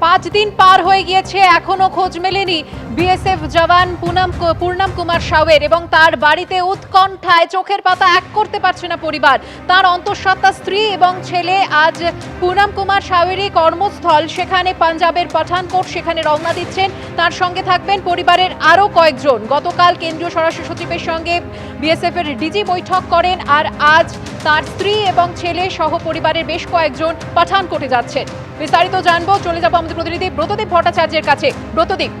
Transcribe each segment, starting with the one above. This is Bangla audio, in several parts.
5 দিন পার হয়ে গিয়েছে, এখনো খোঁজ মেলেনি বিএসএফ জওয়ান পূর্ণম কুমার সাউয়ের, এবং তার বাড়িতে উৎকণ্ঠায় চোখের পাতা এক করতে পারছে না পরিবার। তার অন্তঃসত্ত্বা স্ত্রী এবং ছেলে আজ পূর্ণম কুমার সাউয়েরই কর্মস্থল সেখানে পাঞ্জাবের পাঠানকোট, সেখানে রওনা দিচ্ছেন। তার সঙ্গে থাকবেন পরিবারের আরও কয়েকজন। গতকাল কেন্দ্রীয় স্বরাষ্ট্র সচিবের সঙ্গে বিএসএফ এর ডিজি বৈঠক করেন, আর আজ তার স্ত্রী এবং ছেলে সহ পরিবারের বেশ কয়েকজন পাঠানকোটে যাচ্ছেন। বিস্তারিত জানবো, চলে যাবো আমাদের প্রতিনিধি ব্রতদীপ ভট্টাচার্যের কাছে। ব্রতদীপ,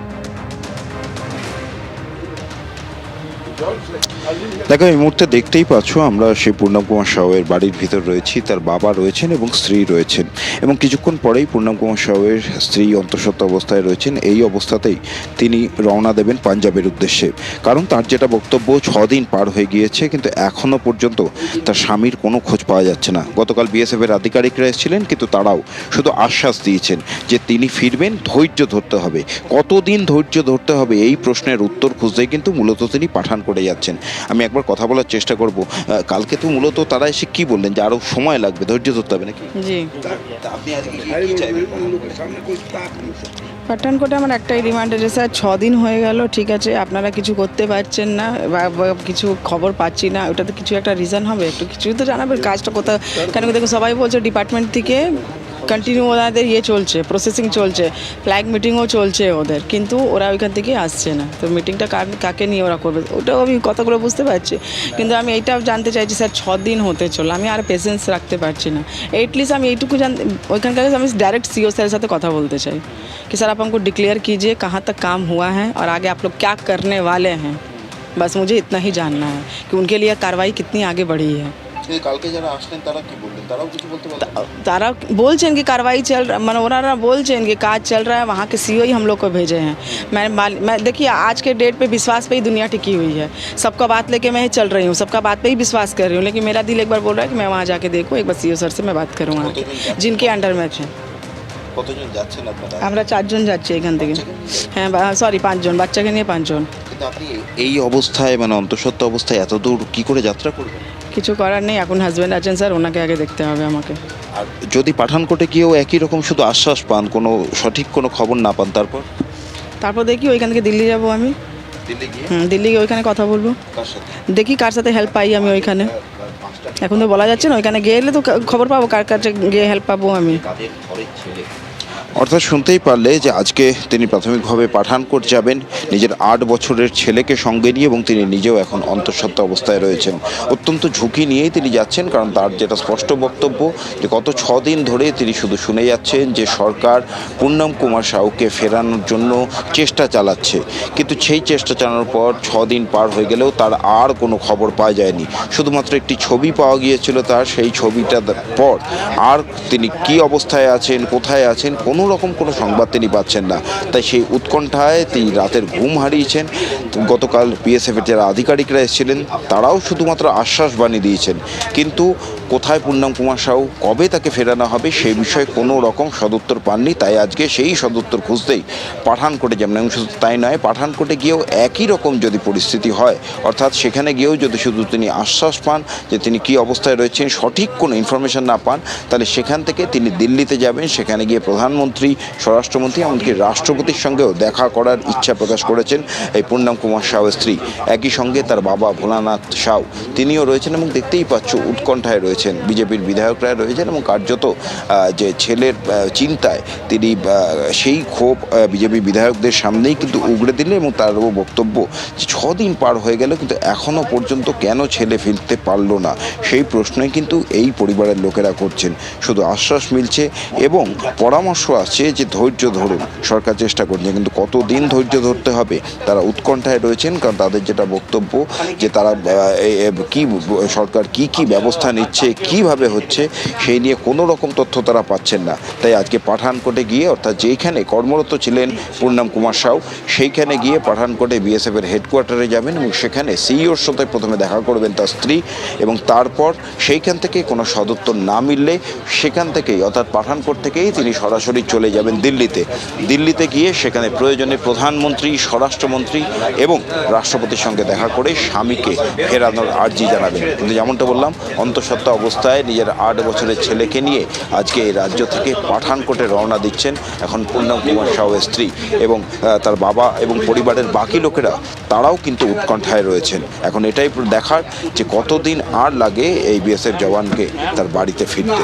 দেখো, এই মুহূর্তে দেখতেই পাচ্ছ আমরা সেই পূর্ণম কুমার সাউয়ের বাড়ির ভিতর রয়েছি। তার বাবা রয়েছেন এবং স্ত্রী রয়েছেন, এবং কিছুক্ষণ পরেই পূর্ণম কুমার সাউয়ের স্ত্রী অন্তঃসত্ত্বা অবস্থায় রয়েছেন। এই অবস্থাতেই তিনি রওনা দেবেন পাঞ্জাবের উদ্দেশ্যে। কারণ তার যেটা বক্তব্য, 6 দিন পার হয়ে গিয়েছে কিন্তু এখনও পর্যন্ত তার স্বামীর কোনো খোঁজ পাওয়া যাচ্ছে না। গতকাল বিএসএফের আধিকারিকরা এসেছিলেন, কিন্তু তারাও শুধু আশ্বাস দিয়েছেন যে তিনি ফিরবেন, ধৈর্য ধরতে হবে। কতদিন ধৈর্য ধরতে হবে এই প্রশ্নের উত্তর খুঁজতেই কিন্তু মূলত তিনি পাঠান করে যাচ্ছেন। আমি একবার কথা বলার চেষ্টা করব। কালকে তো মূলত তারা এসে কি বললেন যে আরো সময় লাগবে, ধৈর্য ধরতে হবে নাকি? জি, আপনি আজকে কি চাইবেন? পাঠানকোটে আমার একটাই ডিমান্ড আছে স্যার, 6 দিন হয়ে গেল, ঠিক আছে, আপনারা কিছু করতে পারছেন না বা কিছু খবর পাচ্ছি না, ওটাতে কিছু একটা রিজন হবে, একটু কিছু তো জানাবেন কাজটা কোথাও। কেন দেখো, সবাই বলছে ডিপার্টমেন্ট থেকে কন্টিনিউ ওনাদের চলছে, প্রসেসিং চলছে, ফ্ল্যাগ মিটিংও চলছে ওদের, কিন্তু ওরা ওইখান থেকে আসছে না। তো মিটিংটা কাকে নিয়ে ওরা করবে, ওটাও আমি কথাগুলো বুঝতে পারছি, কিন্তু আমি এইটাও জানতে চাইছি স্যার, 6 দিন হতে চলো, আমি আর পেশেন্স রাখতে পারছি না। এটলিস্ট আমি এইটুকু ওইখানকার আমি ডাयरेक्ट सीओ স্যারের সাথে কথা বলতে চাই कि सर आप हमको डिक्लेयर कीजिए कहाँ तक काम हुआ है और आगे आप लोग क्या करने वाले हैं। बस मुझे इतना ही जानना है कि उनके लिए कार्रवाई कितनी आगे बढ़ी है। কালকে যারা আসলেন তারা কি বললেন? তারাও কিছু বলতে পারলেন? तारा बोलছেন कि कार्रवाई चल रहा, मनोरा बोलছেন कि काज चल रहा है, वहाँ के सीओ ही हम लोग को भेजे हैं। मैं देखिए, आज के डेट पे विश्वास पे ही दुनिया टिकी हुई है। सबका बात लेके मैं ही चल रही हूँ, सबका बात पे ही विश्वास कर रही हूँ, लेकिन मेरा दिल एक बार बोल रहा है कि मैं वहाँ जाके देखूँ, एक बार सीओ सर से मैं बात करूँ वहाँ के, जिनके अंडर में है। কতজন যাচ্ছেন আপনারা? আমরা 4 জন যাচ্ছি এখান থেকে। হ্যাঁ, সরি 5 জন, বাচ্চাকে নিয়ে 5 জন। কিন্তু আপনি এই অবস্থায়, মানে অন্তঃসত্ত্বা অবস্থায় এত দূর কি করে যাত্রা করবেন? কিছু করার নেই, এখন হাজব্যান্ড আছেন স্যার, ওনাকে আগে দেখতে হবে আমাকে। আর যদি পাঠানকোটে গিয়েও একই রকম শুধু আশ্বাস পান, কোনো সঠিক কোনো খবর না পান, তারপর দেখি ওইখান থেকে দিল্লি যাব আমি। দিল্লি গিয়ে দিল্লি গিয়ে ওইখানে কথা বলবো, কার সাথে? দেখি কার সাথে হেল্প পাই আমি ওইখানে। এখন তো বলা যাচ্ছে না, ওইখানে গেলে তো খবর পাবো কার কাছে গিয়ে হেল্প পাবো আমি। অর্থাৎ শুনতেই পারলে যে আজকে তিনি প্রাথমিকভাবে পাঠানকোট যাবেন নিজের 8 বছরের ছেলেকে সঙ্গে নিয়ে, এবং তিনি নিজেও এখন অন্তঃসত্ত্বা অবস্থায় রয়েছেন। অত্যন্ত ঝুঁকি নিয়েই তিনি যাচ্ছেন, কারণ তার যেটা স্পষ্ট বক্তব্য যে গত 6 দিন ধরে তিনি শুধু শুনে যাচ্ছেন যে সরকার পূর্ণম কুমার সাউকে ফেরানোর জন্য চেষ্টা চালাচ্ছে, কিন্তু সেই চেষ্টা চালানোর পর 6 দিন পার হয়ে গেলেও তার আর কোনো খবর পাওয়া যায়নি। শুধুমাত্র একটি ছবি পাওয়া গিয়েছিল তার, সেই ছবিটার পর আর তিনি কি অবস্থায় আছেন, কোথায় আছেন, কোনো রকম কোনো সংবাদ তিনি পাচ্ছেন না। তাই সেই উৎকণ্ঠায় তিনি রাতের ঘুম হারিয়েছেন। গতকাল বিএসএফের যারা আধিকারিকরা এসেছিলেন তারাও শুধুমাত্র আশ্বাসবাণী দিয়েছেন, কিন্তু কোথায় পূর্ণম কুমার সাউ, কবে তাকে ফেরানো হবে সেই বিষয়ে কোনো রকম সদুত্তর পাননি। তাই আজকে সেই সদুত্তর খুঁজতেই পাঠানকোটে যাবেন। এবং শুধু তাই নয়, পাঠানকোটে গিয়েও একই রকম যদি পরিস্থিতি হয়, অর্থাৎ সেখানে গিয়েও যদি শুধু তিনি আশ্বাস পান যে তিনি কী অবস্থায় রয়েছেন, সঠিক কোনো ইনফরমেশন না পান, তাহলে সেখান থেকে তিনি দিল্লিতে যাবেন। সেখানে গিয়ে প্রধানমন্ত্রী, স্বরাষ্ট্রমন্ত্রী, এমনকি রাষ্ট্রপতির সঙ্গেও দেখা করার ইচ্ছা প্রকাশ করেছেন এই পূর্ণম কুমার সাউয়ের স্ত্রী। একই সঙ্গে তার বাবা ভোলানাথ সাউ তিনিও রয়েছেন, এবং দেখতেই পাচ্ছ উৎকণ্ঠায় রয়েছেন। বিজেপির বিধায়করা রয়েছেন, এবং কার্যত যে ছেলের চিন্তায় তিনি সেই ক্ষোভ বিজেপি বিধায়কদের সামনেই কিন্তু উগড়ে দিলেন। এবং তারও বক্তব্য যে 6 দিন পার হয়ে গেল কিন্তু এখনও পর্যন্ত কেন ছেলে ফিরতে পারলো না, সেই প্রশ্নই কিন্তু এই পরিবারের লোকেরা করছেন। শুধু আশ্বাস মিলছে এবং পরামর্শ আসছে যে ধৈর্য ধরুন, সরকার চেষ্টা করছে, কিন্তু কতদিন ধৈর্য ধরতে হবে তারা উৎকণ্ঠায় রয়েছেন। কারণ তাদের যেটা বক্তব্য যে তারা কি সরকার কি ব্যবস্থা নিচ্ছে, কিভাবে হচ্ছে, সেই নিয়ে কোনো রকম তথ্য তারা পাচ্ছেন না। তাই আজকে পাঠানকোটে গিয়ে, অর্থাৎ যেইখানে কর্মরত ছিলেন পূর্ণম কুমার সাউ, সেইখানে গিয়ে পাঠানকোটে বিএসএফের হেডকোয়ার্টারে যাবেন, এবং সেখানে সিইওর সাথে প্রথমে দেখা করবেন তার স্ত্রী, এবং তারপর সেইখান থেকে কোনো সদুত্তর না মিললে সেখান থেকেই, অর্থাৎ পাঠানকোট থেকেই তিনি সরাসরি চলে যাবেন দিল্লিতে গিয়ে সেখানে প্রয়োজনে প্রধানমন্ত্রী, স্বরাষ্ট্রমন্ত্রী এবং রাষ্ট্রপতির সঙ্গে দেখা করে স্বামীকে ফেরানোর আর্জি জানাবেন। কিন্তু যেমনটা বললাম, অন্তঃসত্ত্বা অবস্থায় নিজের 8 বছরের ছেলেকে নিয়ে আজকে এই রাজ্য থেকে পাঠানকোটে রওনা দিচ্ছেন এখন পূর্ণম কুমার সাউয়ের স্ত্রী এবং তার বাবা এবং পরিবারের বাকি লোকেরা, তারাও কিন্তু উৎকণ্ঠায় রয়েছেন। এখন এটাই দেখার যে কতদিন আর লাগে এই বিএসএফ জওয়ানকে তার বাড়িতে ফিরতে।